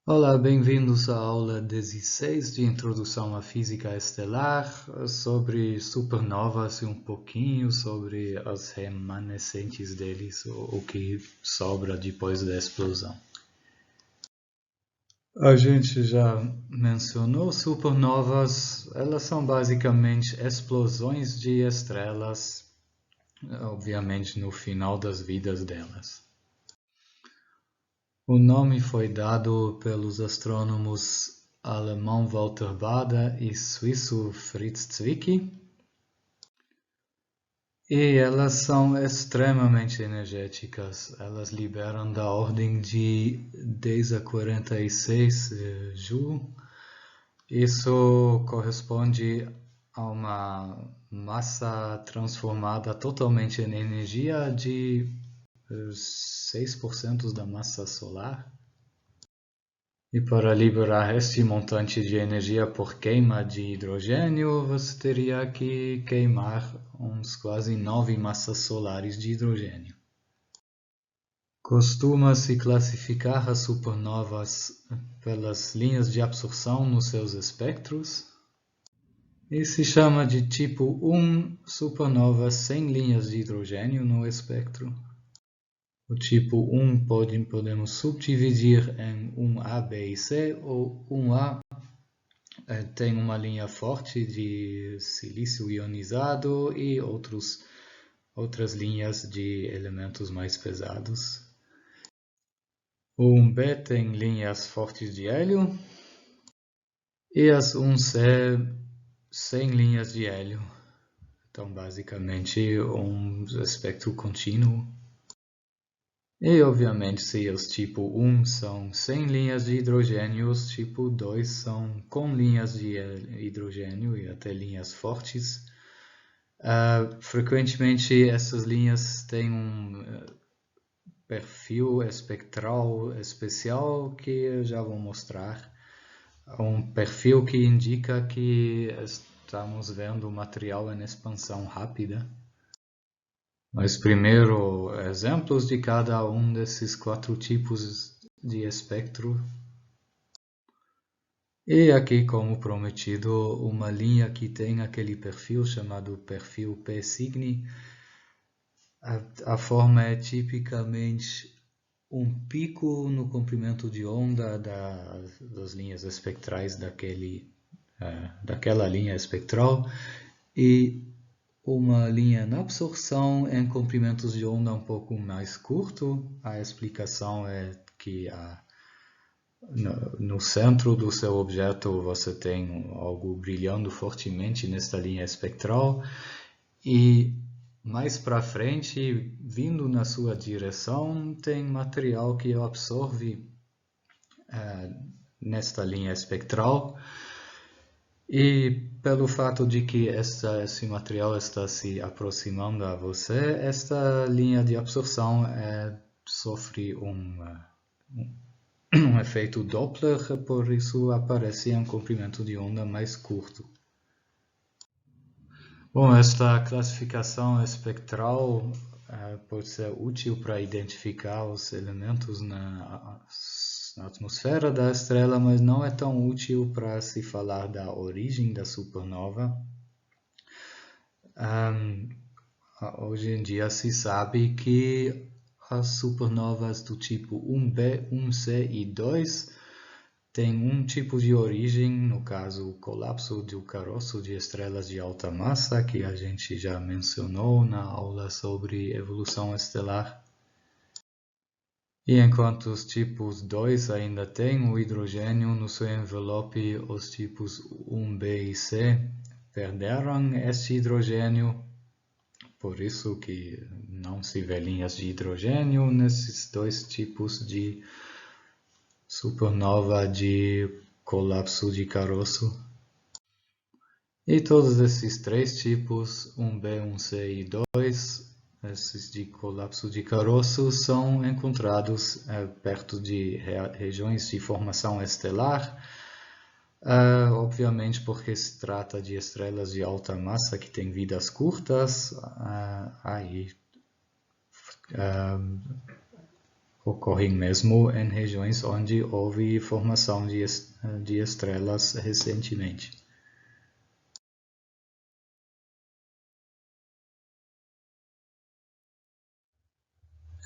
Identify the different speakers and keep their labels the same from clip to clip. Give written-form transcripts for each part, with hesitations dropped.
Speaker 1: Olá, bem-vindos à aula 16 de Introdução à Física Estelar, sobre supernovas e um pouquinho sobre as remanescentes deles, o que sobra depois da explosão. A gente já mencionou supernovas, elas são basicamente explosões de estrelas, obviamente no final das vidas delas. O nome foi dado pelos astrônomos alemão Walter Bader e suíço Fritz Zwicky, e elas são extremamente energéticas. Elas liberam da ordem de 10 a 46 Joule. Isso corresponde a uma massa transformada totalmente em energia de 6% da massa solar. E para liberar este montante de energia por queima de hidrogênio, você teria que queimar uns quase 9 massas solares de hidrogênio. Costuma-se classificar as supernovas pelas linhas de absorção nos seus espectros, e se chama de tipo 1 supernova sem linhas de hidrogênio no espectro. O tipo 1 podemos subdividir em 1A, B e C, ou 1A tem uma linha forte de silício ionizado e outras linhas de elementos mais pesados. O 1B tem linhas fortes de hélio e as 1C sem linhas de hélio. Então, basicamente, um espectro contínuo. E, obviamente, se os tipo 1 são sem linhas de hidrogênio, os tipo 2 são com linhas de hidrogênio e até linhas fortes. Frequentemente, essas linhas têm um perfil espectral especial que eu já vou mostrar. Um perfil que indica que estamos vendo material em expansão rápida. Mas primeiro, exemplos de cada um desses 4 tipos de espectro. E aqui, como prometido, uma linha que tem aquele perfil chamado perfil P Cygni. A forma é tipicamente um pico no comprimento de onda das linhas espectrais daquela linha espectral e uma linha na absorção em comprimentos de onda um pouco mais curto. A explicação é que no centro do seu objeto você tem algo brilhando fortemente nesta linha espectral e mais para frente, vindo na sua direção, tem material que absorve nesta linha espectral. E pelo fato de que esse material está se aproximando a você, esta linha de absorção sofre um efeito Doppler, por isso aparece em um comprimento de onda mais curto. Bom, esta classificação espectral pode ser útil para identificar os elementos na atmosfera da estrela, mas não é tão útil para se falar da origem da supernova. Hoje em dia se sabe que as supernovas do tipo 1B, 1C e 2 têm um tipo de origem, no caso o colapso do caroço de estrelas de alta massa, que a gente já mencionou na aula sobre evolução estelar. E enquanto os tipos 2 ainda têm o hidrogênio no seu envelope, os tipos 1B e C perderam este hidrogênio, por isso que não se vê linhas de hidrogênio nesses dois tipos de supernova de colapso de caroço. E todos esses 3 tipos, 1B, 1C e 2, esses de colapso de caroço, são encontrados perto de regiões de formação estelar, obviamente porque se trata de estrelas de alta massa que têm vidas curtas, ocorrem mesmo em regiões onde houve formação de estrelas recentemente.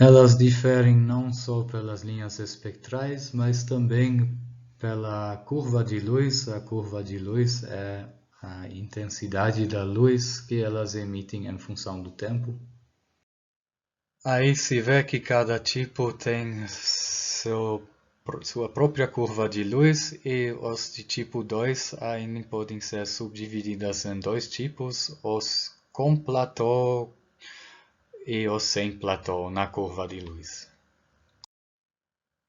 Speaker 1: Elas diferem não só pelas linhas espectrais, mas também pela curva de luz. A curva de luz é a intensidade da luz que elas emitem em função do tempo. Aí se vê que cada tipo tem sua própria curva de luz e os de tipo 2 ainda podem ser subdivididas em dois tipos, os com platô e os sem platô na curva de luz.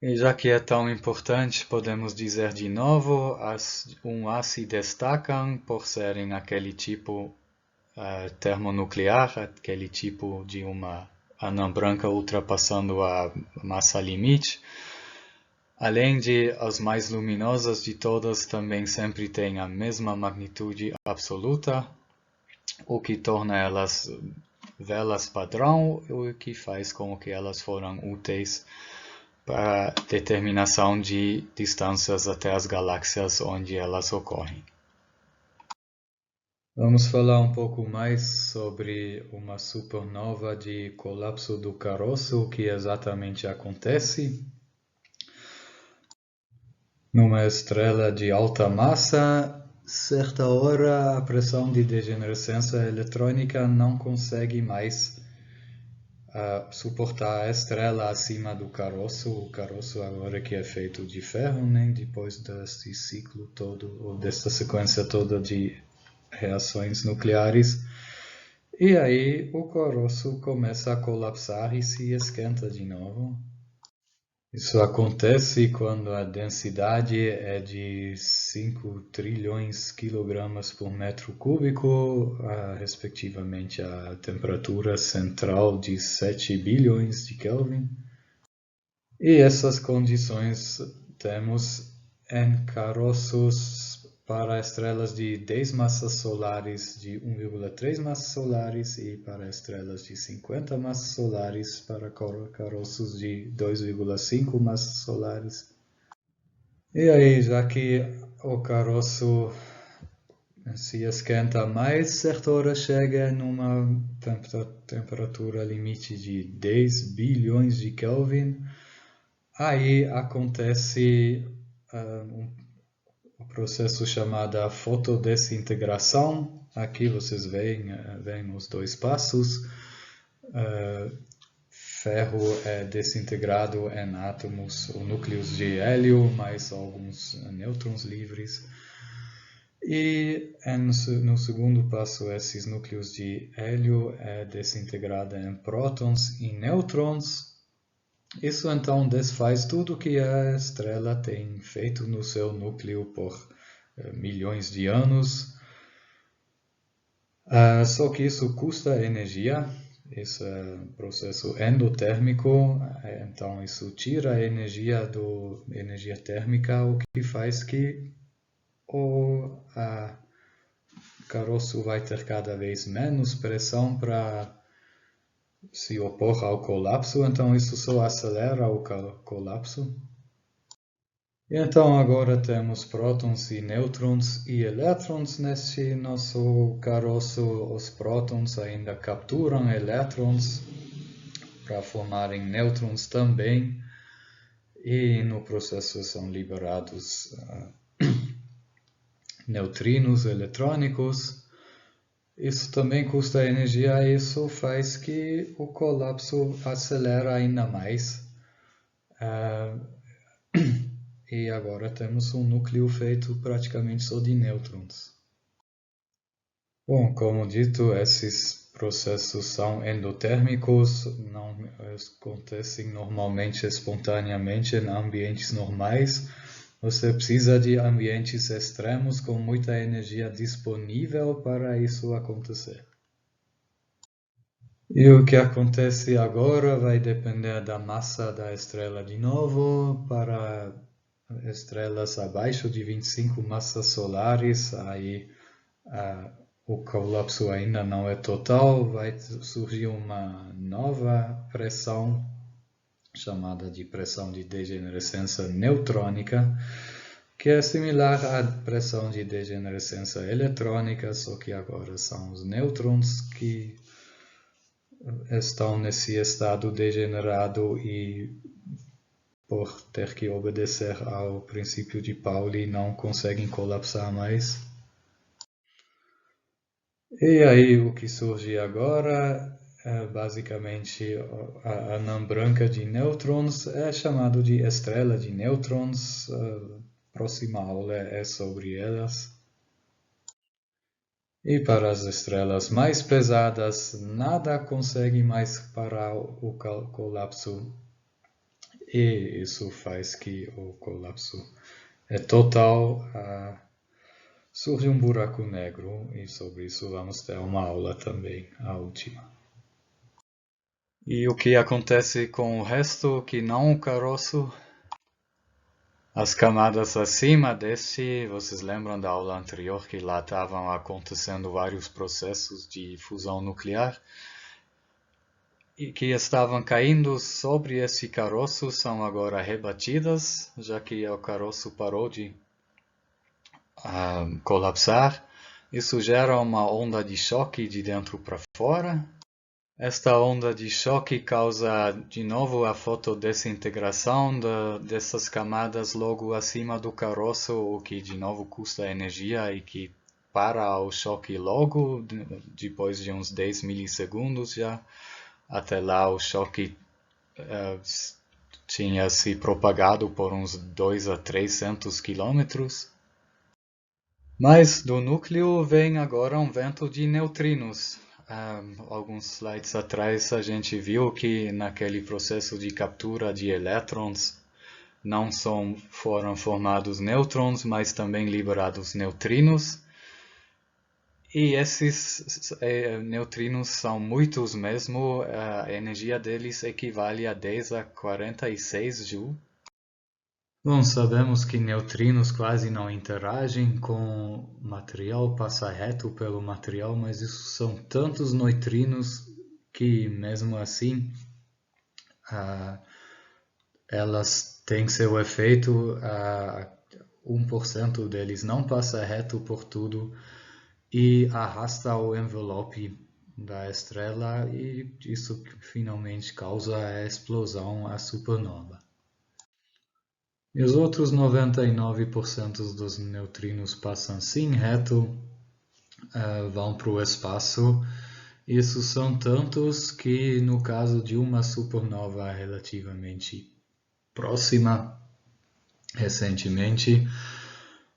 Speaker 1: E já que é tão importante, podemos dizer de novo, as 1A se destacam por serem aquele tipo termonuclear, aquele tipo de uma anã branca ultrapassando a massa limite. Além de as mais luminosas de todas também sempre têm a mesma magnitude absoluta, o que torna elas velas padrão, o que faz com que elas foram úteis para determinação de distâncias até as galáxias onde elas ocorrem. Vamos falar um pouco mais sobre uma supernova de colapso do caroço, o que exatamente acontece. Numa estrela de alta massa, certa hora a pressão de degenerescência eletrônica não consegue mais suportar a estrela acima do caroço. O caroço agora que é feito de ferro, né? Depois deste ciclo todo, ou desta sequência toda de reações nucleares. E aí o caroço começa a colapsar e se esquenta de novo. Isso acontece quando a densidade é de 5 trilhões quilogramas por metro cúbico, respectivamente a temperatura central de 7 bilhões de Kelvin. E essas condições temos em caroços para estrelas de 10 massas solares de 1,3 massas solares e para estrelas de 50 massas solares para caroços de 2,5 massas solares. E aí, já que o caroço se esquenta mais, certa hora chega numa temperatura limite de 10 bilhões de Kelvin, aí acontece o processo chamado fotodessintegração. Aqui vocês veem os dois passos. Ferro é desintegrado em átomos ou núcleos de hélio, mais alguns nêutrons livres. E no segundo passo, esses núcleos de hélio é desintegrado em prótons e nêutrons. Isso então desfaz tudo que a estrela tem feito no seu núcleo por milhões de anos. Só que isso custa energia, esse é um processo endotérmico, então isso tira a energia energia térmica, o que faz que o caroço vai ter cada vez menos pressão para se opor ao colapso, então isso só acelera o colapso. E então agora temos prótons e nêutrons e elétrons neste nosso caroço. Os prótons ainda capturam elétrons para formarem nêutrons também, e no processo são liberados neutrinos eletrônicos. Isso também custa energia, e isso faz que o colapso acelera ainda mais. E agora temos um núcleo feito praticamente só de nêutrons. Bom, como dito, esses processos são endotérmicos, não acontecem normalmente espontaneamente em ambientes normais. Você precisa de ambientes extremos com muita energia disponível para isso acontecer. E o que acontece agora vai depender da massa da estrela de novo. Para estrelas abaixo de 25 massas solares, aí o colapso ainda não é total, vai surgir uma nova pressão chamada de pressão de degenerescência neutrônica, que é similar à pressão de degenerescência eletrônica, só que agora são os nêutrons que estão nesse estado degenerado e, por ter que obedecer ao princípio de Pauli, não conseguem colapsar mais. E aí o que surge agora é basicamente a anã branca de nêutrons, é chamado de estrela de nêutrons. A próxima aula é sobre elas. E para as estrelas mais pesadas, nada consegue mais parar o colapso. E isso faz que o colapso é total. Surge um buraco negro, e sobre isso vamos ter uma aula também, a última. E o que acontece com o resto que não o caroço? As camadas acima deste, vocês lembram da aula anterior que lá estavam acontecendo vários processos de fusão nuclear? E que estavam caindo sobre esse caroço são agora rebatidas, já que o caroço parou de colapsar. Isso gera uma onda de choque de dentro para fora. Esta onda de choque causa de novo a fotodessintegração dessas camadas logo acima do caroço, o que de novo custa energia e que para o choque logo, depois de uns 10 milissegundos já. Até lá o choque tinha se propagado por uns 200 a 300 quilômetros. Mas do núcleo vem agora um vento de neutrinos. Alguns slides atrás a gente viu que naquele processo de captura de elétrons não só foram formados nêutrons, mas também liberados neutrinos. E esses neutrinos são muitos mesmo, a energia deles equivale a 10 a 46 Joule. Bom, sabemos que neutrinos quase não interagem com material, passa reto pelo material, mas isso são tantos neutrinos que, mesmo assim, elas têm seu efeito, 1% deles não passa reto por tudo e arrasta o envelope da estrela, e isso finalmente causa a explosão, a supernova. E os outros 99% dos neutrinos passam sim reto, vão para o espaço. Isso são tantos que, no caso de uma supernova relativamente próxima, recentemente,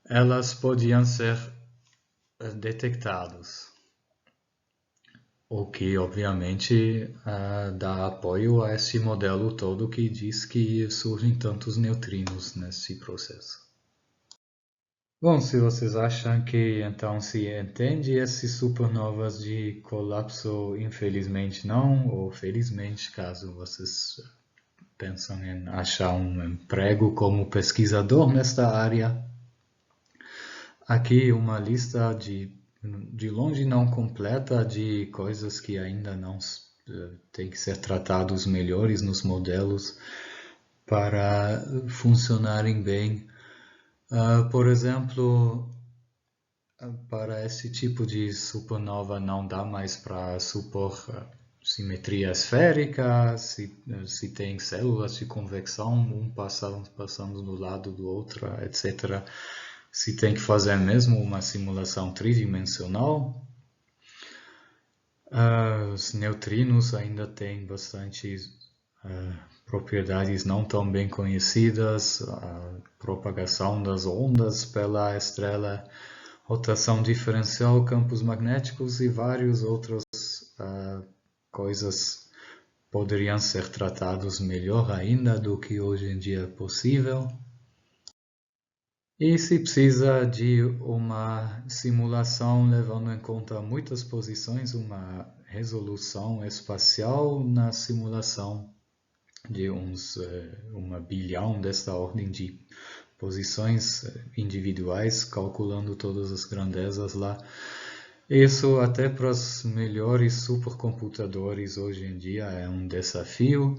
Speaker 1: elas podiam ser detectados. O que, obviamente, dá apoio a esse modelo todo que diz que surgem tantos neutrinos nesse processo. Bom, se vocês acham que então se entende esses supernovas de colapso, infelizmente não, ou felizmente, caso vocês pensam em achar um emprego como pesquisador nesta área, aqui uma lista de longe não completa de coisas que ainda não têm que ser tratados melhores nos modelos para funcionarem bem. Por exemplo, para esse tipo de supernova não dá mais para supor simetria esférica, se tem células de convecção, um passando do lado do outro, etc. Se tem que fazer mesmo uma simulação tridimensional. Os neutrinos ainda têm bastante propriedades não tão bem conhecidas, a propagação das ondas pela estrela, rotação diferencial, campos magnéticos e várias outras coisas poderiam ser tratados melhor ainda do que hoje em dia é possível. E se precisa de uma simulação levando em conta muitas posições, uma resolução espacial na simulação de uns 1 bilhão desta ordem de posições individuais, calculando todas as grandezas lá. Isso até para os melhores supercomputadores hoje em dia é um desafio.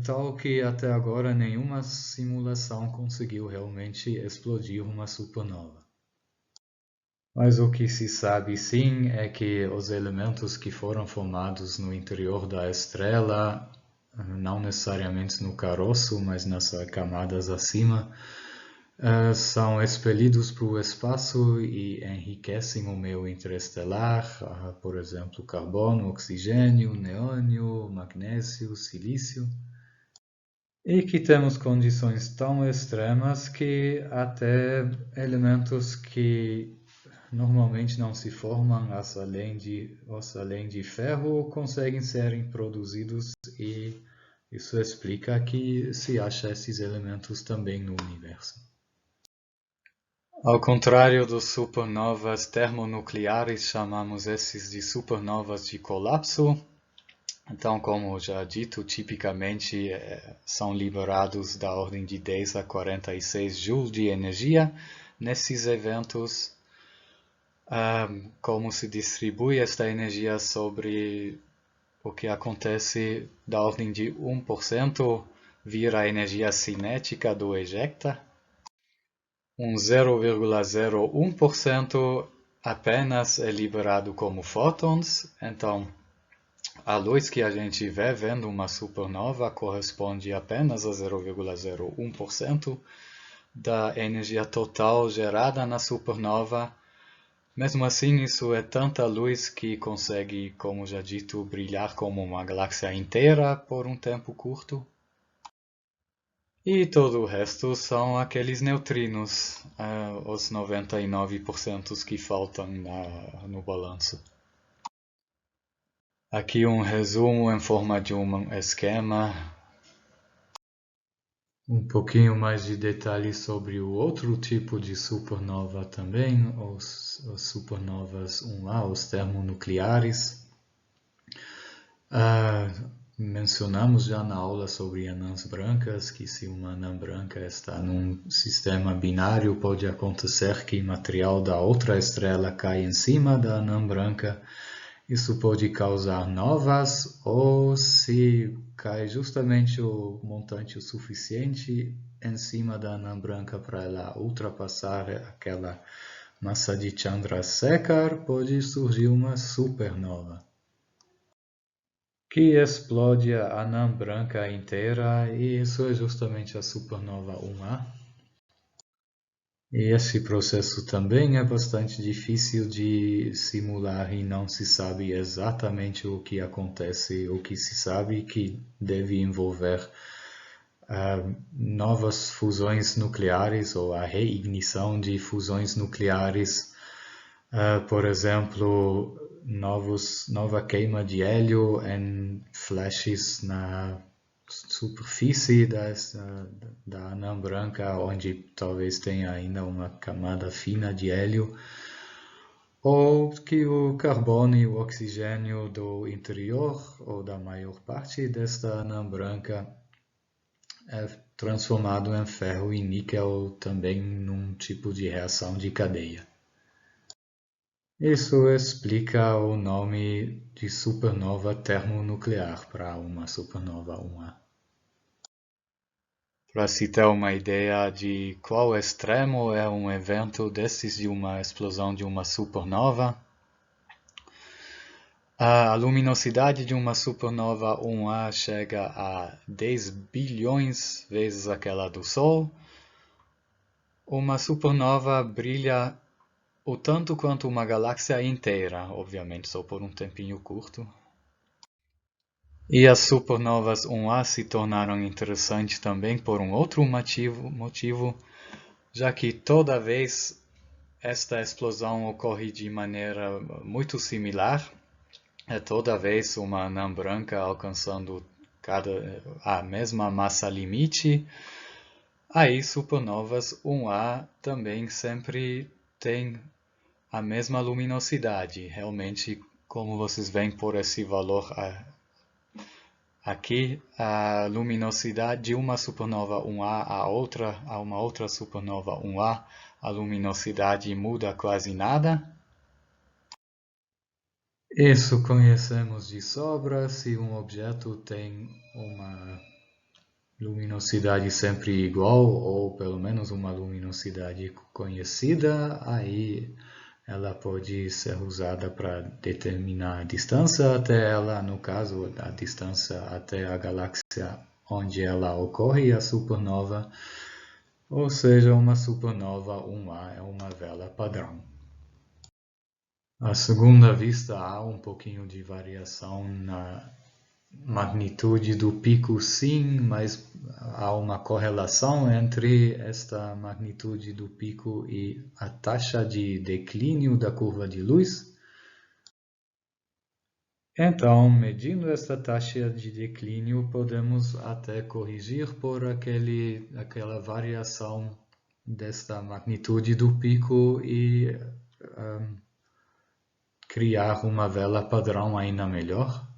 Speaker 1: tal que até agora nenhuma simulação conseguiu realmente explodir uma supernova. Mas o que se sabe sim é que os elementos que foram formados no interior da estrela, não necessariamente no caroço, mas nas camadas acima, são expelidos para o espaço e enriquecem o meio interestelar, por exemplo, carbono, oxigênio, neônio, magnésio, silício. E que temos condições tão extremas que até elementos que normalmente não se formam além de ferro conseguem serem produzidos, e isso explica que se acha esses elementos também no universo. Ao contrário dos supernovas termonucleares, chamamos esses de supernovas de colapso. Então, como já dito, tipicamente são liberados da ordem de 10 a 46 joules de energia. Nesses eventos, como se distribui esta energia sobre o que acontece da ordem de 1% vira a energia cinética do ejecta. 0,01% apenas é liberado como fótons. Então, a luz que a gente vê vendo uma supernova corresponde apenas a 0,01% da energia total gerada na supernova. Mesmo assim, isso é tanta luz que consegue, como já dito, brilhar como uma galáxia inteira por um tempo curto. E todo o resto são aqueles neutrinos, os 99% que faltam no balanço. Aqui um resumo em forma de um esquema. Um pouquinho mais de detalhes sobre o outro tipo de supernova também, os supernovas 1A, os termonucleares. Mencionamos já na aula sobre anãs brancas que se uma anã branca está num sistema binário, pode acontecer que material da outra estrela cai em cima da anã branca. Isso pode causar novas, ou se cai justamente o montante o suficiente em cima da anã branca para ela ultrapassar aquela massa de Chandrasekhar, pode surgir uma supernova que explode a anã branca inteira, e isso é justamente a supernova 1A. E esse processo também é bastante difícil de simular e não se sabe exatamente o que acontece. O que se sabe que deve envolver novas fusões nucleares ou a reignição de fusões nucleares, por exemplo, nova queima de hélio em flashes na superfície da anã branca, onde talvez tenha ainda uma camada fina de hélio, ou que o carbono e o oxigênio do interior ou da maior parte desta anã branca é transformado em ferro e níquel também num tipo de reação de cadeia. Isso explica o nome de supernova termonuclear para uma supernova 1A. Para se ter uma ideia de qual extremo é um evento desses de uma explosão de uma supernova, a luminosidade de uma supernova 1A chega a 10 bilhões vezes aquela do Sol. Uma supernova brilha o tanto quanto uma galáxia inteira, obviamente só por um tempinho curto. E as supernovas 1A se tornaram interessantes também por um outro motivo, já que toda vez esta explosão ocorre de maneira muito similar, é toda vez uma anã branca alcançando a mesma massa limite. Aí supernovas 1A também sempre tem a mesma luminosidade. Realmente, como vocês veem por esse valor aqui, a luminosidade de uma supernova 1A a uma outra supernova 1A, a luminosidade muda quase nada. Isso conhecemos de sobra. Se um objeto tem uma luminosidade sempre igual, ou pelo menos uma luminosidade conhecida, aí ela pode ser usada para determinar a distância até ela, no caso, a distância até a galáxia onde ela ocorre, a supernova, ou seja, uma supernova 1A é uma vela padrão. À segunda vista, há um pouquinho de variação na magnitude do pico, sim, mas há uma correlação entre esta magnitude do pico e a taxa de declínio da curva de luz. Então, medindo esta taxa de declínio, podemos até corrigir por aquela variação desta magnitude do pico e criar uma vela padrão ainda melhor.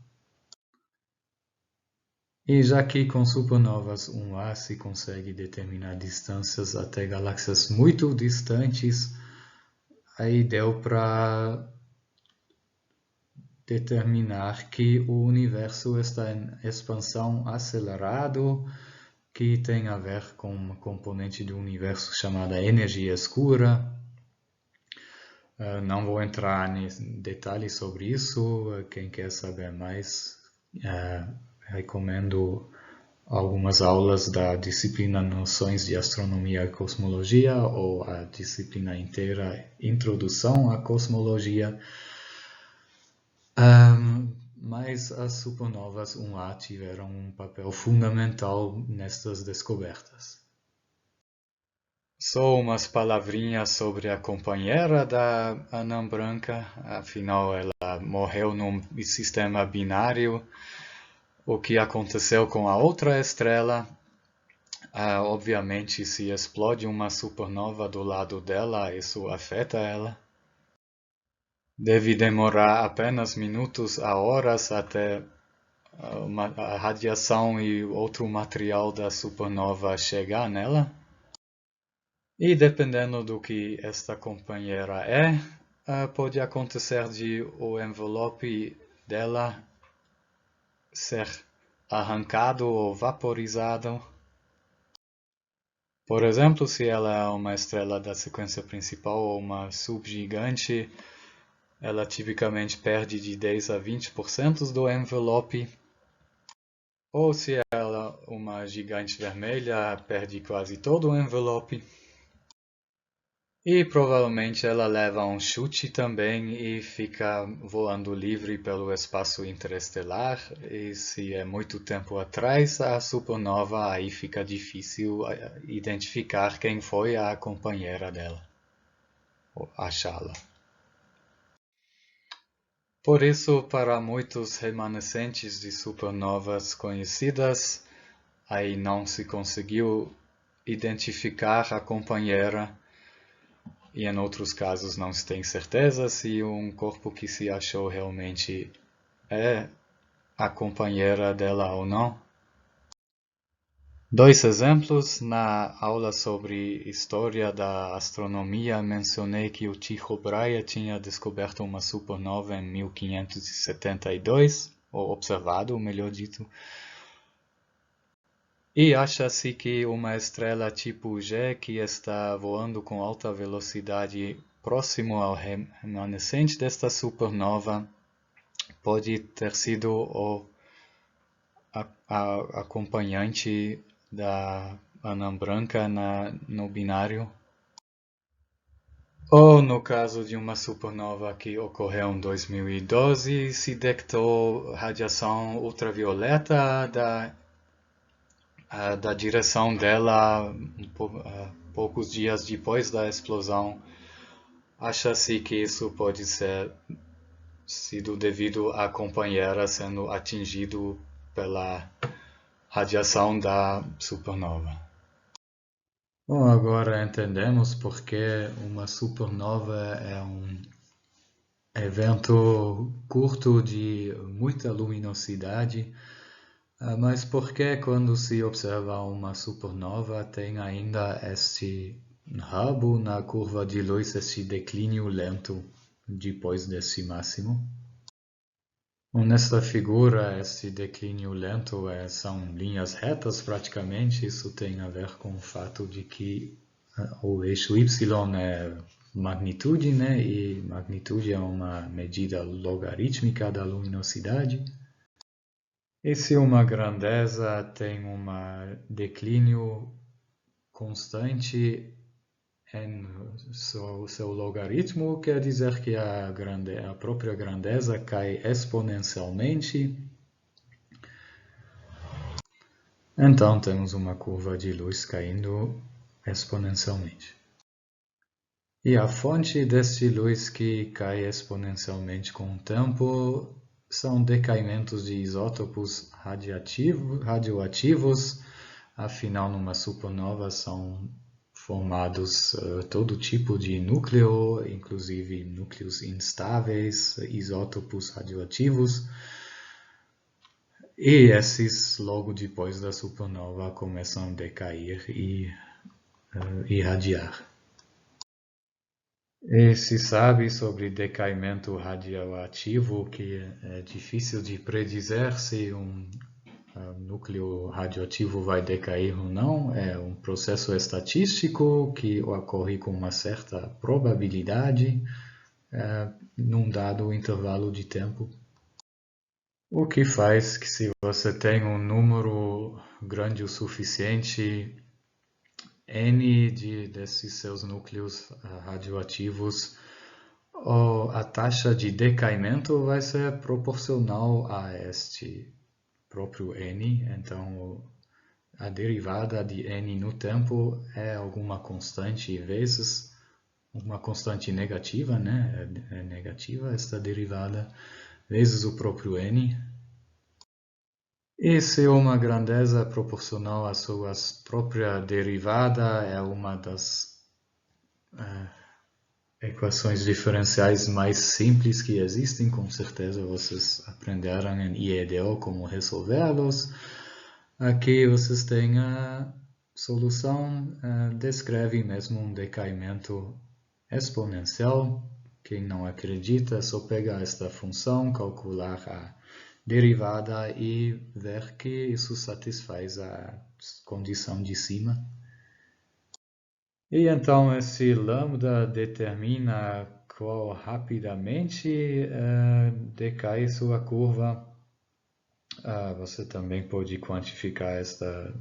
Speaker 1: E já que com supernovas 1A se consegue determinar distâncias até galáxias muito distantes, aí deu para determinar que o universo está em expansão acelerado, que tem a ver com uma componente do universo chamada energia escura. Não vou entrar em detalhes sobre isso. Quem quer saber mais, recomendo algumas aulas da disciplina Noções de Astronomia e Cosmologia ou a disciplina inteira Introdução à Cosmologia. Mas as supernovas 1A tiveram um papel fundamental nestas descobertas. Só umas palavrinhas sobre a companheira da anã branca, afinal ela morreu num sistema binário. O que aconteceu com a outra estrela? Obviamente, se explode uma supernova do lado dela, isso afeta ela. Deve demorar apenas minutos a horas até a radiação e outro material da supernova chegar nela. E dependendo do que esta companheira pode acontecer de o envelope dela ser arrancado ou vaporizado. Por exemplo, se ela é uma estrela da sequência principal ou uma subgigante, ela tipicamente perde de 10 a 20% do envelope. Ou se ela é uma gigante vermelha, perde quase todo o envelope. E provavelmente ela leva um chute também e fica voando livre pelo espaço interestelar. E se é muito tempo atrás a supernova, aí fica difícil identificar quem foi a companheira dela, ou achá-la. Por isso, para muitos remanescentes de supernovas conhecidas, aí não se conseguiu identificar a companheira. E em outros casos não se tem certeza se um corpo que se achou realmente é a companheira dela ou não. Dois exemplos. Na aula sobre história da astronomia, mencionei que o Tycho Brahe tinha descoberto uma supernova em 1572, ou observado, melhor dito. E acha-se que uma estrela tipo G que está voando com alta velocidade próximo ao remanescente desta supernova pode ter sido a acompanhante da anã branca no binário. Ou no caso de uma supernova que ocorreu em 2012, se detectou radiação ultravioleta da direção dela poucos dias depois da explosão. Acha-se que isso pode ter sido devido à companheira sendo atingido pela radiação da supernova. Bom, agora entendemos por que uma supernova é um evento curto de muita luminosidade. Mas por que quando se observa uma supernova tem ainda este rabo na curva de luz, este declínio lento depois desse máximo? Nesta figura, esse declínio lento são linhas retas praticamente. Isso tem a ver com o fato de que o eixo y é magnitude, né? E magnitude é uma medida logarítmica da luminosidade. E se uma grandeza tem um declínio constante em seu logaritmo, quer dizer que a própria grandeza cai exponencialmente. Então temos uma curva de luz caindo exponencialmente. E a fonte deste luz que cai exponencialmente com o tempo são decaimentos de isótopos radioativos. Afinal, numa supernova são formados todo tipo de núcleo, inclusive núcleos instáveis, isótopos radioativos. E esses, logo depois da supernova, começam a decair e irradiar. E se sabe sobre decaimento radioativo que é difícil de predizer se um núcleo radioativo vai decair ou não. É um processo estatístico que ocorre com uma certa probabilidade num dado intervalo de tempo. O que faz que, se você tem um número grande o suficiente, N desses seus núcleos radioativos, a taxa de decaimento vai ser proporcional a este próprio N. Então, a derivada de N no tempo é alguma constante, vezes uma constante negativa, né? É negativa esta derivada, vezes o próprio N. E se uma grandeza proporcional à sua própria derivada é uma das equações diferenciais mais simples que existem, com certeza vocês aprenderam em IEDO como resolvê-los. Aqui vocês têm a solução, descreve mesmo um decaimento exponencial. Quem não acredita é só pegar esta função, calcular a derivada e ver que isso satisfaz a condição de cima. E então esse lambda determina qual rapidamente decai sua curva. Você também pode quantificar esta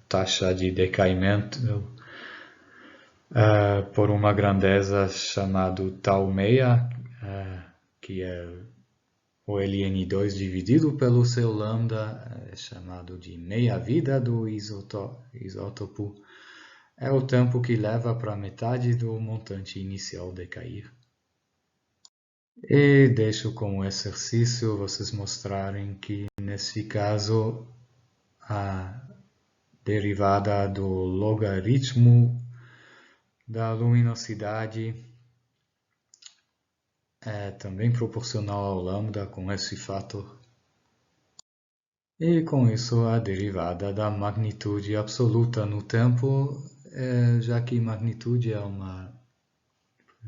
Speaker 1: taxa de decaimento por uma grandeza chamada tau meia, que é o ln2 dividido pelo seu lambda, chamado de meia-vida do isótopo. É o tempo que leva para metade do montante inicial decair. E deixo como exercício vocês mostrarem que, nesse caso, a derivada do logaritmo da luminosidade é também proporcional ao lambda com esse fator. E com isso a derivada da magnitude absoluta no tempo, já que magnitude é uma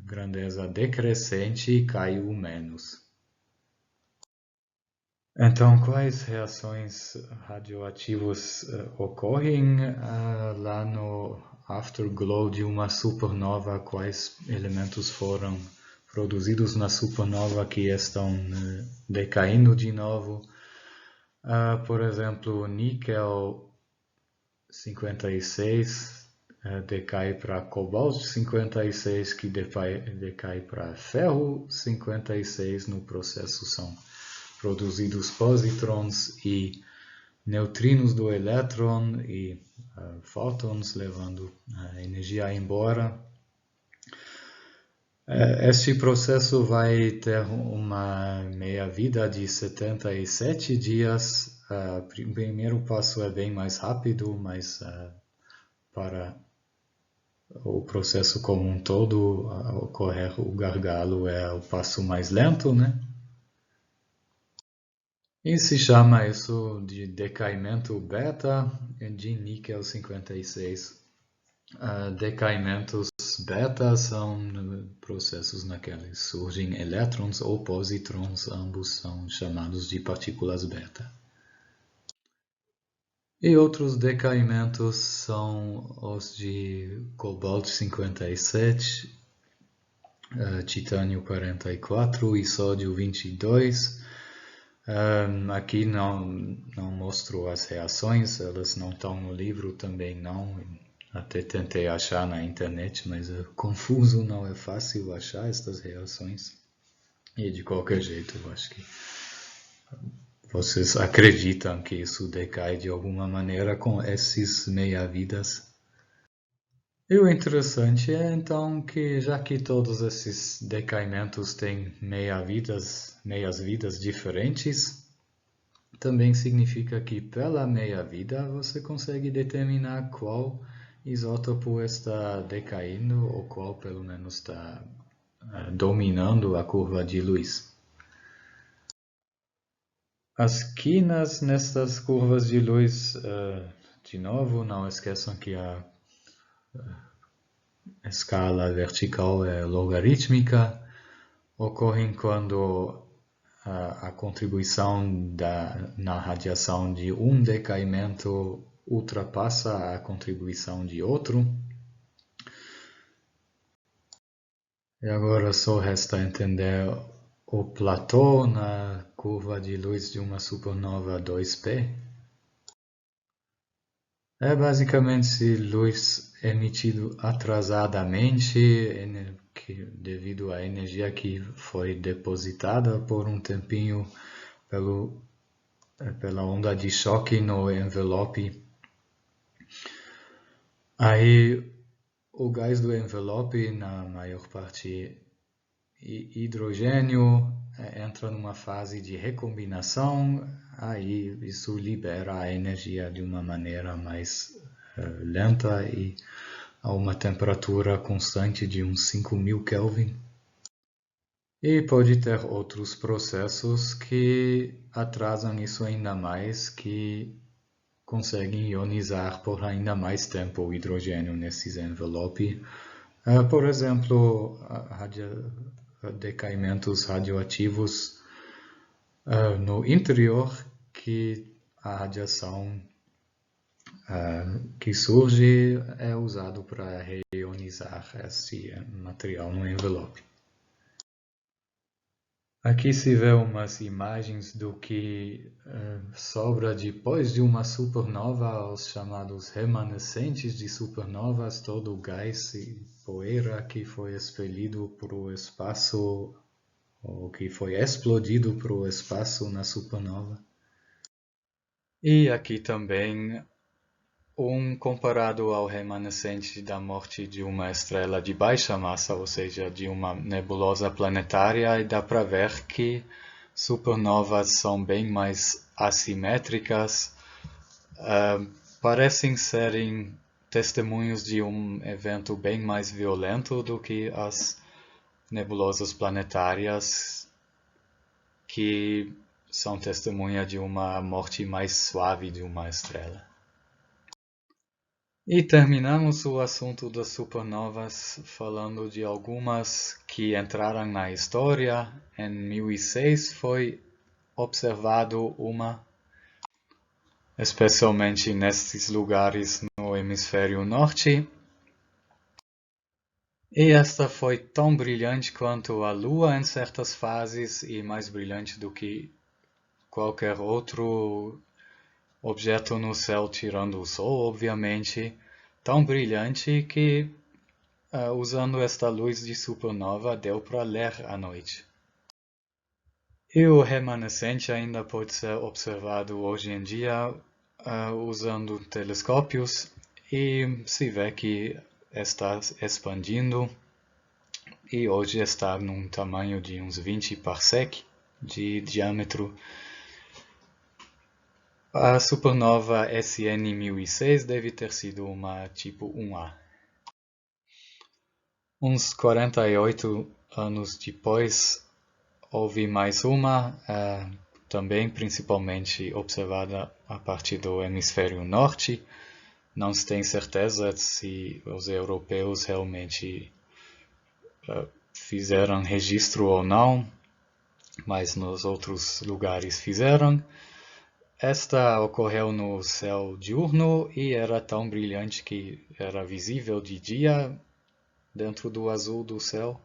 Speaker 1: grandeza decrescente, cai o menos. Então, quais reações radioativas ocorrem lá no afterglow de uma supernova? Quais elementos foram produzidos na supernova que estão decaindo de novo? Por exemplo, níquel 56 decai para cobalto 56, que decai para ferro 56. No processo são produzidos positrons e neutrinos do elétron e fótons levando a energia embora. Este processo vai ter uma meia-vida de 77 dias. O primeiro passo é bem mais rápido, mas para o processo como um todo ocorrer o gargalo é o passo mais lento, né? E se chama isso de decaimento beta de níquel 56. Decaimentos beta são processos naqueles surgem elétrons ou positrons, ambos são chamados de partículas beta. E outros decaimentos são os de cobalto 57, titânio 44 e sódio 22. Aqui não mostro as reações, elas não estão no livro, também não. Até tentei achar na internet, mas é confuso, não é fácil achar estas reações. E de qualquer jeito, eu acho que vocês acreditam que isso decai de alguma maneira com esses meia-vidas. E o interessante é então que já que todos esses decaimentos têm meias-vidas diferentes, também significa que pela meia-vida você consegue determinar qual isótopo está decaindo ou qual pelo menos está dominando a curva de luz. As quinas nestas curvas de luz, de novo, não esqueçam que a escala vertical é logarítmica, ocorrem quando a contribuição na radiação de um decaimento ultrapassa a contribuição de outro. E agora só resta entender o platô na curva de luz de uma supernova 2P. É basicamente luz emitida atrasadamente devido à energia que foi depositada por um tempinho pela onda de choque no envelope. Aí o gás do envelope, na maior parte hidrogênio, entra numa fase de recombinação, aí isso libera a energia de uma maneira mais lenta e a uma temperatura constante de uns 5.000 Kelvin. E pode ter outros processos que atrasam isso ainda mais, que conseguem ionizar por ainda mais tempo o hidrogênio nesses envelopes. Por exemplo, decaimentos radioativos no interior, que a radiação que surge é usado para reionizar esse material no envelope. Aqui se vê umas imagens do que sobra depois de uma supernova, os chamados remanescentes de supernovas, todo o gás e poeira que foi expelido para o espaço, ou que foi explodido para o espaço na supernova. E aqui também comparado ao remanescente da morte de uma estrela de baixa massa, ou seja, de uma nebulosa planetária, e dá para ver que supernovas são bem mais assimétricas, parecem serem testemunhos de um evento bem mais violento do que as nebulosas planetárias, que são testemunha de uma morte mais suave de uma estrela. E terminamos o assunto das supernovas falando de algumas que entraram na história. Em 1006 foi observado uma, especialmente nesses lugares no hemisfério norte. E esta foi tão brilhante quanto a Lua em certas fases e mais brilhante do que qualquer outro objeto no céu, tirando o Sol, obviamente, tão brilhante que, usando esta luz de supernova, deu para ler à noite. E o remanescente ainda pode ser observado hoje em dia, usando telescópios, e se vê que está expandindo, e hoje está num tamanho de uns 20 parsec de diâmetro. A supernova SN 1006 deve ter sido uma tipo 1A. Uns 48 anos depois, houve mais uma, também principalmente observada a partir do hemisfério norte, Não se tem certeza se os europeus realmente fizeram registro ou não, mas nos outros lugares fizeram. Esta ocorreu no céu diurno e era tão brilhante que era visível de dia dentro do azul do céu.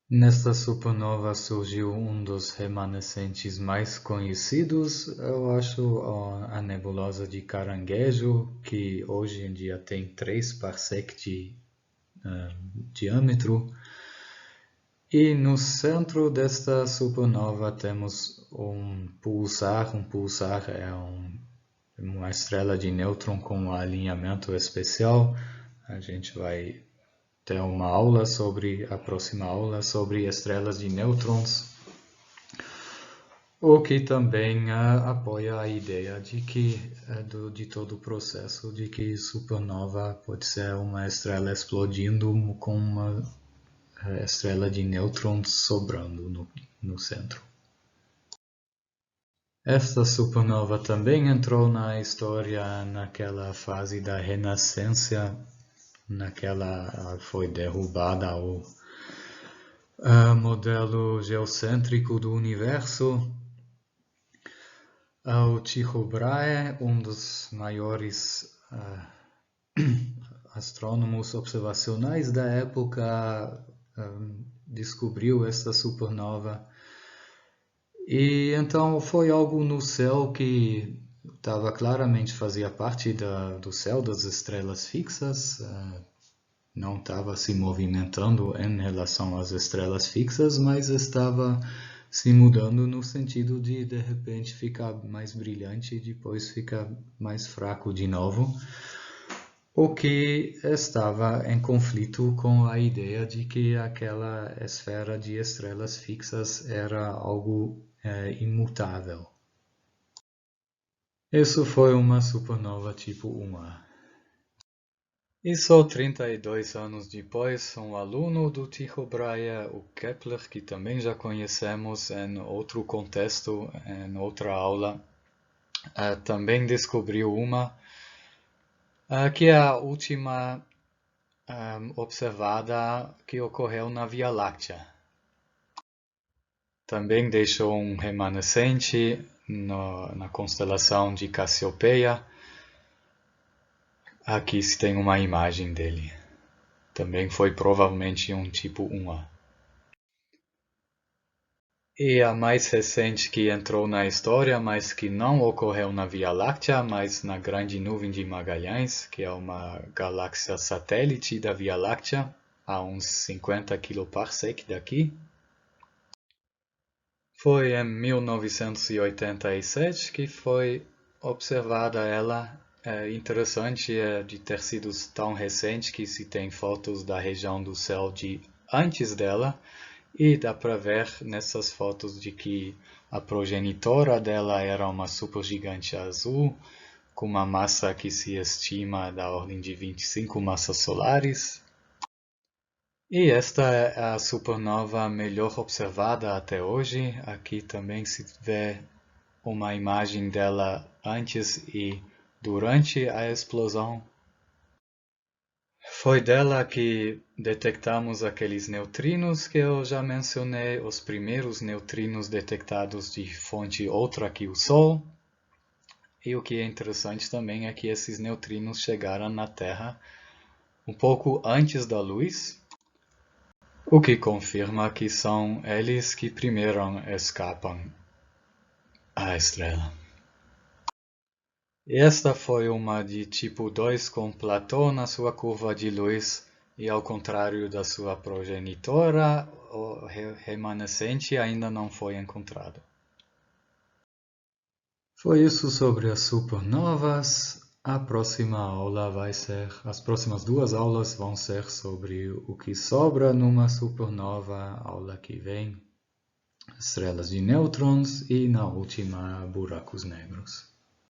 Speaker 1: Nesta supernova surgiu um dos remanescentes mais conhecidos, eu acho, a nebulosa de Caranguejo, que hoje em dia tem 3 parsecs de diâmetro. E no centro desta supernova temos um pulsar. Um pulsar é uma estrela de nêutron com um alinhamento especial. A gente vai ter a próxima aula sobre estrelas de nêutrons, o que também apoia a ideia de que de todo o processo de que supernova pode ser uma estrela explodindo com uma estrela de nêutrons sobrando no centro. Esta supernova também entrou na história naquela fase da renascença, foi derrubada o modelo geocêntrico do universo. O Tycho Brahe, um dos maiores astrônomos observacionais da época, descobriu esta supernova. E então foi algo no céu que fazia parte do céu das estrelas fixas, não estava se movimentando em relação às estrelas fixas, mas estava se mudando no sentido de repente ficar mais brilhante e depois ficar mais fraco de novo, o que estava em conflito com a ideia de que aquela esfera de estrelas fixas era algo imutável. Isso foi uma supernova tipo 1A. E só 32 anos depois, um aluno do Tycho Brahe, o Kepler, que também já conhecemos em outro contexto, em outra aula, também descobriu uma, que é a última observada que ocorreu na Via Láctea. Também deixou um remanescente na constelação de Cassiopeia. Aqui se tem uma imagem dele. Também foi provavelmente um tipo 1A. E a mais recente que entrou na história, mas que não ocorreu na Via Láctea, mas na Grande Nuvem de Magalhães, que é uma galáxia satélite da Via Láctea, a uns 50 kpc daqui. Foi em 1987 que foi observada ela. É interessante de ter sido tão recente que se tem fotos da região do céu de antes dela, e dá para ver nessas fotos de que a progenitora dela era uma supergigante azul, com uma massa que se estima da ordem de 25 massas solares. E esta é a supernova melhor observada até hoje. Aqui também se vê uma imagem dela antes e durante a explosão. Foi dela que detectamos aqueles neutrinos que eu já mencionei, os primeiros neutrinos detectados de fonte outra que o Sol. E o que é interessante também é que esses neutrinos chegaram na Terra um pouco antes da luz, o que confirma que são eles que primeiro escapam à estrela. Esta foi uma de tipo 2 com Platão na sua curva de luz, e ao contrário da sua progenitora, o remanescente ainda não foi encontrado. Foi isso sobre as supernovas. As próximas 2 aulas vão ser sobre o que sobra numa supernova, aula que vem, estrelas de nêutrons, e na última, buracos negros.